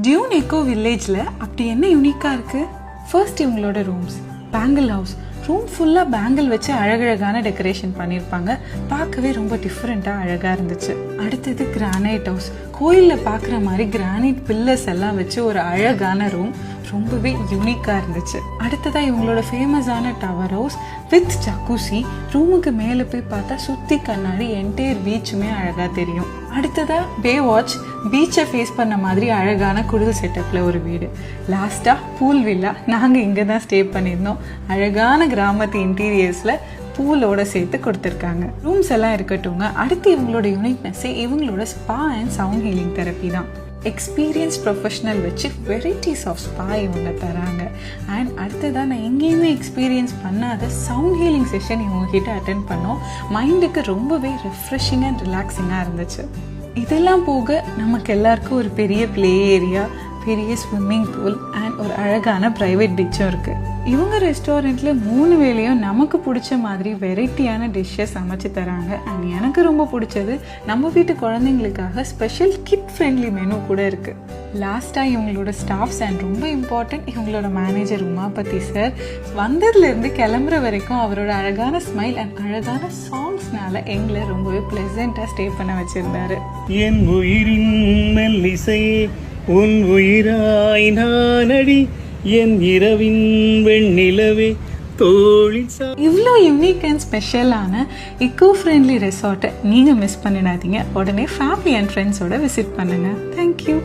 Tune echo வில்லேஜில் அப்படி என்ன யூனிக்காக இருக்குது? ஃபர்ஸ்ட் இவங்களோட ரூம்ஸ். Bangle house. ரூம் ஃபுல்லாக பேங்கிள் வச்சு அழகழகான டெக்கரேஷன் பண்ணியிருப்பாங்க. பார்க்கவே ரொம்ப டிஃப்ரெண்ட்டாக அழகாக இருந்துச்சு. அடுத்தது கிரானைட் ஹவுஸ். கோயிலில் பார்க்குற மாதிரி கிரானைட் பில்லர்ஸ் எல்லாம் வச்சு ஒரு அழகான ரூம், ரொம்பவே யூனிக்காக இருந்துச்சு. அடுத்ததாக இவங்களோட ஃபேமஸான டவர் ஹவுஸ் வித் ஜக்கூசி. ரூமுக்கு மேலே போய் பார்த்தா சுற்றி கண்ணாடி, என்டையர் பீச்சுமே அழகாக தெரியும். அடுத்ததாக பே வாட்ச். பீச்சை ஃபேஸ் பண்ண மாதிரி அழகான குடில் செட்டப்பில் ஒரு வீடு. லாஸ்ட்டாக பூல் வில்லா. நாங்கள் இங்கே தான் ஸ்டே பண்ணியிருந்தோம். அழகான கிராமத்து இன்டீரியர்ஸில் பூலோட சேர்த்து கொடுத்துருக்காங்க. ரூம்ஸ் எல்லாம் இருக்கட்டுங்க. அடுத்து இவங்களோட யூனிக்னஸ்ஸே இவங்களோட spa and sound healing therapy தான். எக்ஸ்பீரியன்ஸ் ப்ரொஃபஷனல் வச்சு வெரைட்டிஸ் ஆஃப் ஸ்பா இவங்க தராங்க. அண்ட் அடுத்ததான் நான் எங்கேயுமே எக்ஸ்பீரியன்ஸ் பண்ணாத சவுண்ட் ஹீலிங் செஷன் இவங்ககிட்ட அட்டென்ட் பண்ணோம். மைண்டுக்கு ரொம்பவே ரெஃப்ரெஷிங் அண்ட் ரிலாக்ஸிங்காக இருந்துச்சு. இதெல்லாம் போக நமக்கு எல்லாருக்கும் ஒரு பெரிய ப்ளே ஏரியா, பெரிய ஸ்விம்மிங் பூல் அண்ட் ஒரு அழகான ப்ரைவேட் பீச்சும் இருக்குது. இவங்க ரெஸ்டாரண்ட்டில் 3 வேளையும் நமக்கு பிடிச்ச மாதிரி வெரைட்டியான டிஷ்ஷஸ் சமைச்சு தராங்க. அண்ட் எனக்கு ரொம்ப பிடிச்சது நம்ம வீட்டு குழந்தைங்களுக்காக ஸ்பெஷல் கிட் ஃப்ரெண்ட்லி மெனு கூட இருக்குது. லாஸ்ட்டாக இவங்களோட ஸ்டாஃப்ஸ் அண்ட் ரொம்ப இம்பார்ட்டன்ட் இவங்களோட மேனேஜர் உமாபதி சார் வந்ததுலேருந்து கிளம்புற வரைக்கும் அவரோட அழகான ஸ்மைல் அண்ட் அழகான சாங்ஸ்னால எங்களை ரொம்பவே ப்ளசண்ட்டாக ஸ்டே பண்ண வச்சுருந்தாரு. என் உயிரின் மெல்லிசையே உன் உயிராய் நானடி, என் இரவின் வெண்ணிலவே தோழில். இவ்வளோ யூனிக் அண்ட் ஸ்பெஷலான இக்கோ ஃப்ரெண்ட்லி ரெசார்ட்டை நீங்கள் மிஸ் பண்ணிடாதீங்க. உடனே ஃபேமிலி அண்ட் ஃப்ரெண்ட்ஸோட விசிட் பண்ணுங்கள். தேங்க்யூ.